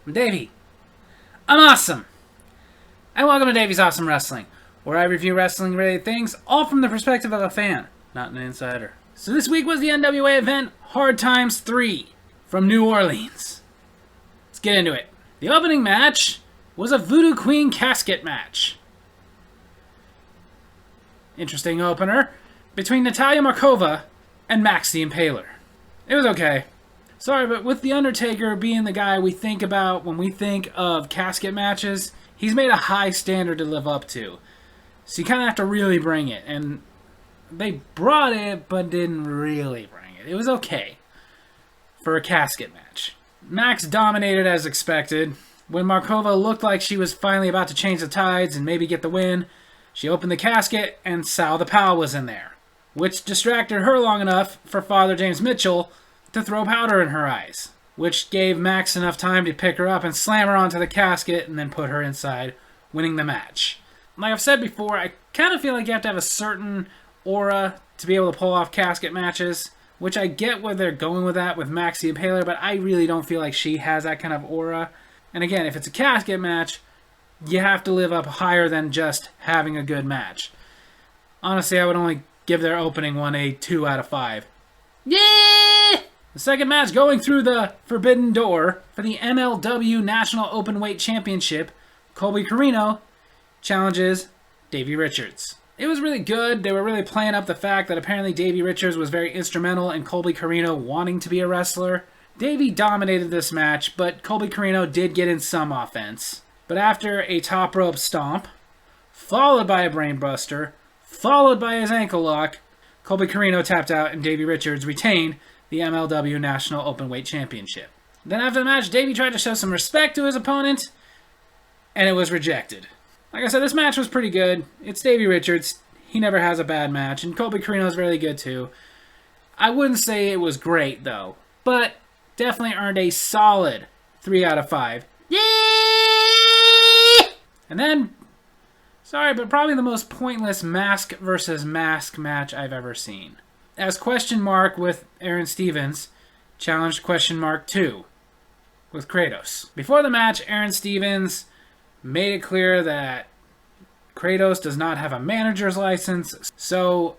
I'm Davy. I'm awesome. And welcome to Davy's Awesome Wrestling, where I review wrestling-related things, all from the perspective of a fan, not an insider. So this week was the NWA event, Hard Times 3, from New Orleans. Let's get into it. The opening match was a Voodoo Queen casket match. Interesting opener between Natalia Markova and Max the Impaler. It was okay. Sorry, but with The Undertaker being the guy we think about when we think of casket matches, he's made a high standard to live up to. So you kind of have to really bring it. And they brought it, but didn't really bring it. It was okay for a casket match. Max dominated as expected. When Markova looked like she was finally about to change the tides and maybe get the win, she opened the casket and Sal the Pal was in there, which distracted her long enough for Father James Mitchell to throw powder in her eyes, which gave Max enough time to pick her up and slam her onto the casket and then put her inside, winning the match. Like I've said before, I kind of feel like you have to have a certain aura to be able to pull off casket matches, which I get where they're going with that with Max the Impaler, but I really don't feel like she has that kind of aura. And again, if it's a casket match, you have to live up higher than just having a good match. Honestly, I would only give their opening one a 2 out of 5. Yeah! The second match going through the Forbidden Door for the MLW National Openweight Championship, Colby Corino challenges Davy Richards. It was really good. They were really playing up the fact that apparently Davy Richards was very instrumental in Colby Corino wanting to be a wrestler. Davy dominated this match, but Colby Corino did get in some offense. But after a top rope stomp, followed by a brainbuster, followed by his ankle lock, Colby Corino tapped out and Davy Richards retained the MLW National Openweight Championship. Then after the match, Davy tried to show some respect to his opponent, and it was rejected. Like I said, this match was pretty good. It's Davy Richards. He never has a bad match, and Colby Corino is really good too. I wouldn't say it was great, though, but definitely earned a solid 3 out of 5. Yeah! And then, sorry, but probably the most pointless mask versus mask match I've ever seen. As Question Mark with Aaron Stevens challenged Question Mark 2 with Kratos. Before the match, Aaron Stevens made it clear that Kratos does not have a manager's license, so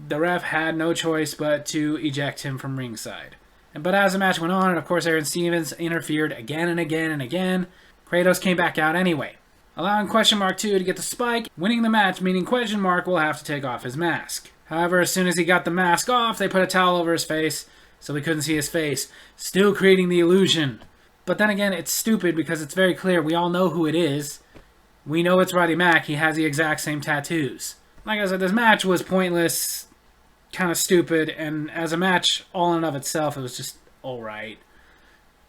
the ref had no choice but to eject him from ringside. But as the match went on, and of course Aaron Stevens interfered again and again and again, Kratos came back out anyway, allowing Question Mark 2 to get the spike, winning the match, meaning Question Mark will have to take off his mask. However, as soon as he got the mask off, they put a towel over his face, so we couldn't see his face, still creating the illusion. But then again, it's stupid because it's very clear. We all know who it is. We know it's Roddy Mack. He has the exact same tattoos. Like I said, this match was pointless, kind of stupid, and as a match, all in and of itself, it was just alright.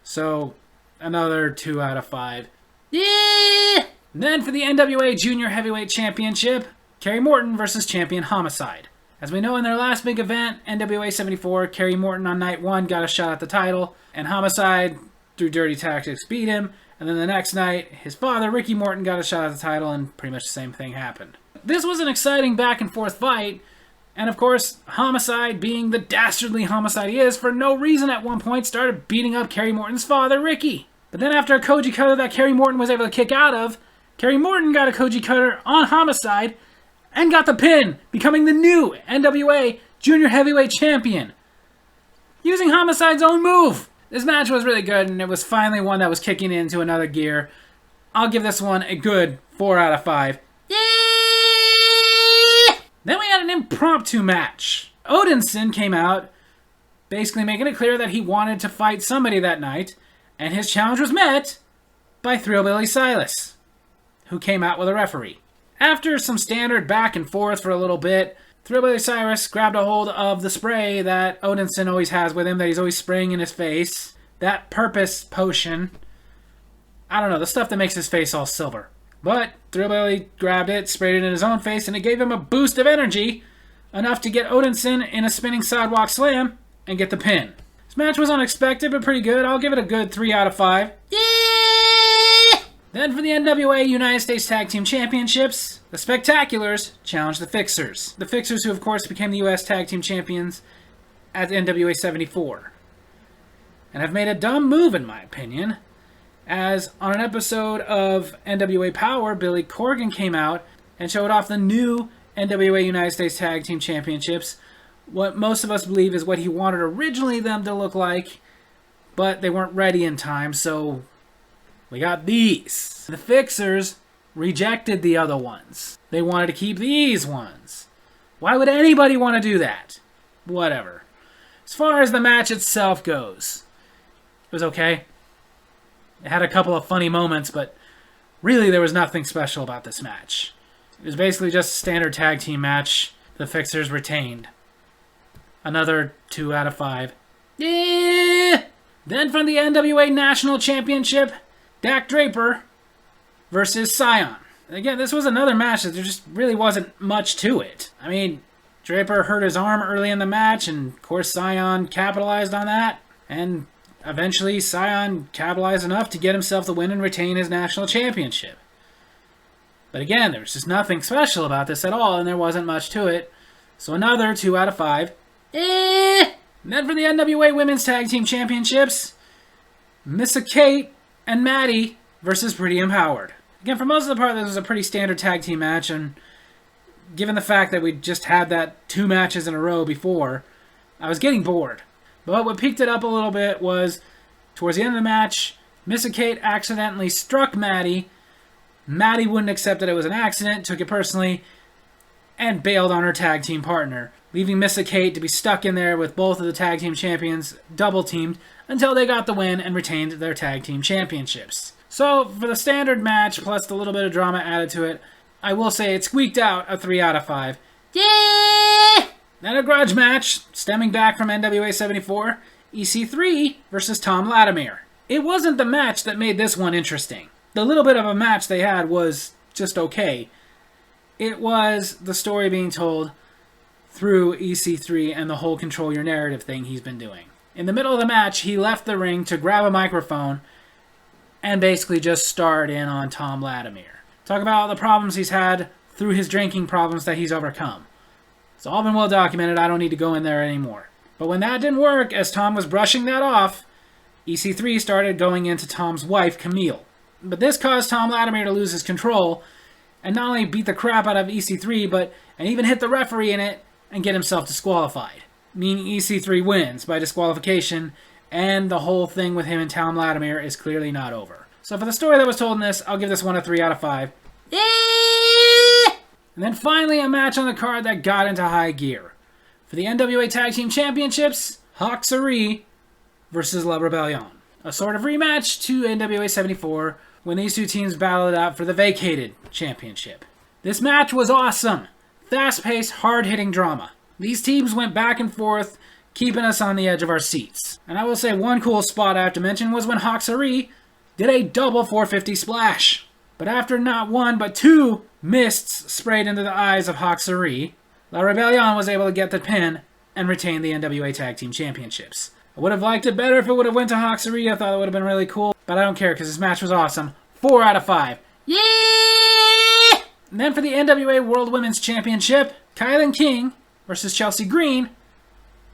So, another 2 out of 5. Yeah! Then for the NWA Junior Heavyweight Championship, Kerry Morton versus Champion Homicide. As we know in their last big event, NWA 74, Kerry Morton on night 1 got a shot at the title, and Homicide, through dirty tactics, beat him, and then the next night, his father, Ricky Morton, got a shot at the title, and pretty much the same thing happened. This was an exciting back-and-forth fight, and of course, Homicide, being the dastardly Homicide he is, for no reason at one point started beating up Kerry Morton's father, Ricky. But then after a Koji cutter that Kerry Morton was able to kick out of, Kerry Morton got a Koji cutter on Homicide, and got the pin, becoming the new NWA Junior Heavyweight Champion, using Homicide's own move. This match was really good, and it was finally one that was kicking into another gear. I'll give this one a good 4 out of 5. Yeah! Then we had an impromptu match. Odinson came out, basically making it clear that he wanted to fight somebody that night, and his challenge was met by Thrillbilly Silas, who came out with a referee. After some standard back and forth for a little bit, Thrillbilly Cyrus grabbed a hold of the spray that Odinson always has with him, that he's always spraying in his face. That purpose potion. I don't know, the stuff that makes his face all silver. But Thrillbilly grabbed it, sprayed it in his own face, and it gave him a boost of energy, enough to get Odinson in a spinning sidewalk slam and get the pin. This match was unexpected, but pretty good. I'll give it a good 3 out of 5. Yeah! Then for the NWA United States Tag Team Championships, the Spectaculars challenged the Fixers. The Fixers, who of course became the US Tag Team Champions at NWA 74. And have made a dumb move in my opinion, as on an episode of NWA Power, Billy Corgan came out and showed off the new NWA United States Tag Team Championships. What most of us believe is what he wanted originally them to look like, but they weren't ready in time, so we got these. The Fixers rejected the other ones. They wanted to keep these ones. Why would anybody want to do that? Whatever. As far as the match itself goes, it was okay. It had a couple of funny moments, but really there was nothing special about this match. It was basically just a standard tag team match. The Fixers retained. Another 2 out of 5. Yeah! Then from the NWA National Championship, Dak Draper versus Scion. Again, this was another match that there just really wasn't much to it. I mean, Draper hurt his arm early in the match, and of course Scion capitalized on that. And eventually Scion capitalized enough to get himself the win and retain his national championship. But again, there was just nothing special about this at all, and there wasn't much to it. So another 2 out of 5. And then for the NWA Women's Tag Team Championships, Missa Kate and Maddie versus Pretty Empowered. Again, for most of the part, this was a pretty standard tag team match, and given the fact that we just had that 2 matches in a row before, I was getting bored. But what picked it up a little bit was, towards the end of the match, Missa Kate accidentally struck Maddie. Maddie wouldn't accept that it was an accident, took it personally, and bailed on her tag team partner, leaving Missa Kate to be stuck in there with both of the tag team champions double-teamed until they got the win and retained their tag team championships. So, for the standard match, plus the little bit of drama added to it, I will say it squeaked out a 3 out of 5. Yeah! Then a grudge match, stemming back from NWA 74, EC3 versus Tom Latimer. It wasn't the match that made this one interesting. The little bit of a match they had was just okay. It was the story being told through EC3 and the whole control your narrative thing he's been doing. In the middle of the match, he left the ring to grab a microphone and basically just starred in on Tom Latimer. Talk about all the problems he's had through his drinking problems that he's overcome. It's all been well documented, I don't need to go in there anymore. But when that didn't work, as Tom was brushing that off, EC3 started going into Tom's wife, Camille. But this caused Tom Latimer to lose his control, and not only beat the crap out of EC3, and even hit the referee in it, and get himself disqualified. Meaning EC3 wins by disqualification, and the whole thing with him and Tom Latimer is clearly not over. So for the story that was told in this, I'll give this one a 3 out of 5. And then finally a match on the card that got into high gear. For the NWA Tag Team Championships, Hawk Sari versus La Rebellion. A sort of rematch to NWA 74 when these two teams battled it out for the vacated championship. This match was awesome. Fast-paced, hard-hitting drama. These teams went back and forth, keeping us on the edge of our seats. And I will say one cool spot I have to mention was when Hawk Sari did a double 450 splash. But after not one, but 2 mists sprayed into the eyes of Hawk Sari, La Rebellion was able to get the pin and retain the NWA Tag Team Championships. I would have liked it better if it would have went to Hawk Sari. I thought it would have been really cool, but I don't care because this match was awesome. 4 out of 5. Yeah! And then for the NWA World Women's Championship, Kylan King versus Chelsea Green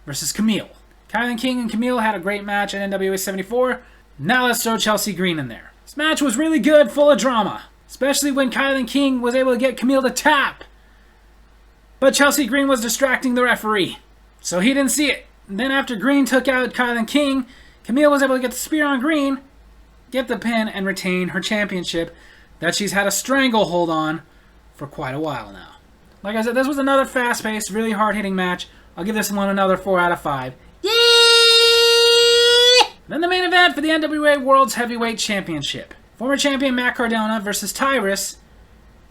versus Camille. Kylan King and Camille had a great match at NWA 74. Now let's throw Chelsea Green in there. This match was really good, full of drama. Especially when Kylan King was able to get Camille to tap. But Chelsea Green was distracting the referee, so he didn't see it. And then after Green took out Kylan King, Camille was able to get the spear on Green, get the pin, and retain her championship that she's had a stranglehold on for quite a while now. Like I said, this was another fast-paced, really hard-hitting match. I'll give this one another 4 out of 5. Yeah! Then the main event for the NWA World's Heavyweight Championship. Former champion Matt Cardona versus Tyrus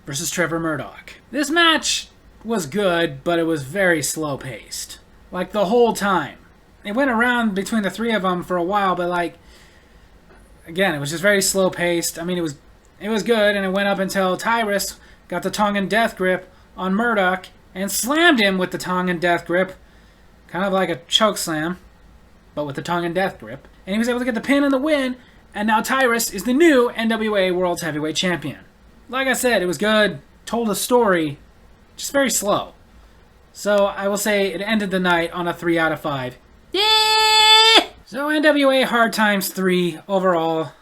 versus Trevor Murdoch. This match was good, but it was very slow-paced. Like, the whole time. It went around between the 3 of them for a while, but, like, again, it was just very slow-paced. I mean, it was good, and it went up until Tyrus got the Tongan Death Grip on Murdoch and slammed him with the Tongan Death Grip. Kind of like a choke slam, but with the Tongan Death Grip. And he was able to get the pin and the win, and now Tyrus is the new NWA World's Heavyweight Champion. Like I said, it was good, told a story, just very slow. So I will say it ended the night on a 3 out of 5. Yeah! So NWA Hard Times 3 overall,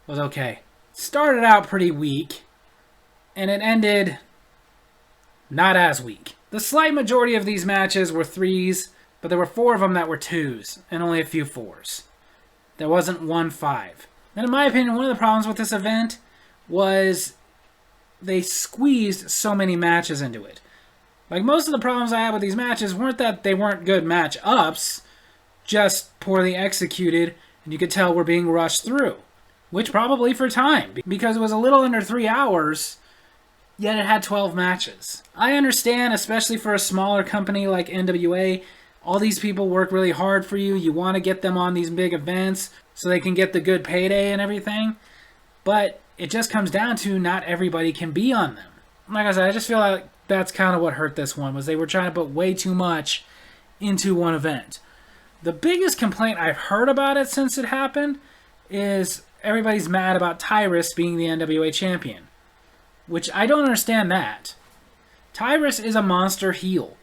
was okay. Started out pretty weak, and it ended not as weak. The slight majority of these matches were 3s, but there were 4 of them that were 2s, and only a few 4s. There wasn't one 5. And in my opinion, one of the problems with this event was they squeezed so many matches into it. Like, most of the problems I had with these matches weren't that they weren't good match-ups, just poorly executed, and you could tell we're being rushed through. Which probably for time, because it was a little under 3 hours, yet it had 12 matches. I understand, especially for a smaller company like NWA, all these people work really hard for you. You want to get them on these big events so they can get the good payday and everything. But it just comes down to not everybody can be on them. Like I said, I just feel like that's kind of what hurt this one, was they were trying to put way too much into one event. The biggest complaint I've heard about it since it happened is everybody's mad about Tyrus being the NWA champion, which I don't understand that. Tyrus is a monster heel.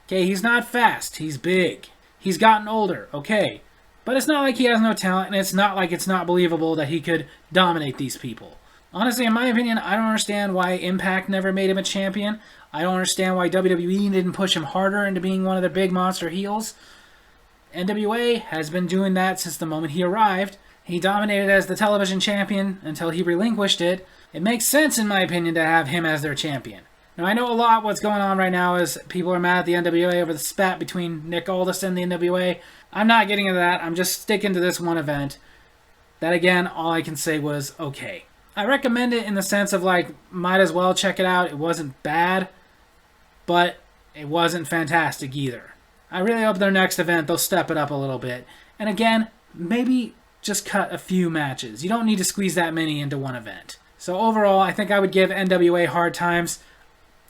Okay, he's not fast, he's big. He's gotten older, okay. But it's not like he has no talent, and it's not like it's not believable that he could dominate these people. Honestly, in my opinion, I don't understand why Impact never made him a champion. I don't understand why WWE didn't push him harder into being one of the big monster heels. NWA has been doing that since the moment he arrived. He dominated as the television champion until he relinquished it. It makes sense, in my opinion, to have him as their champion. Now, I know a lot what's going on right now is people are mad at the NWA over the spat between Nick Aldis and the NWA. I'm not getting into that. I'm just sticking to this one event. That, again, all I can say was okay. I recommend it in the sense of, like, might as well check it out. It wasn't bad, but it wasn't fantastic either. I really hope their next event, they'll step it up a little bit. And again, maybe just cut a few matches. You don't need to squeeze that many into one event. So overall, I think I would give NWA Hard Times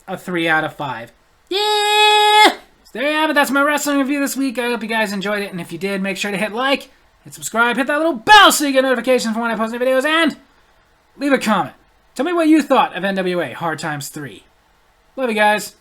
a 3 out of 5. Yeah! So there you have it. That's my wrestling review this week. I hope you guys enjoyed it. And if you did, make sure to hit like, hit subscribe, hit that little bell so you get notifications for when I post new videos, and leave a comment. Tell me what you thought of NWA Hard Times 3. Love you guys.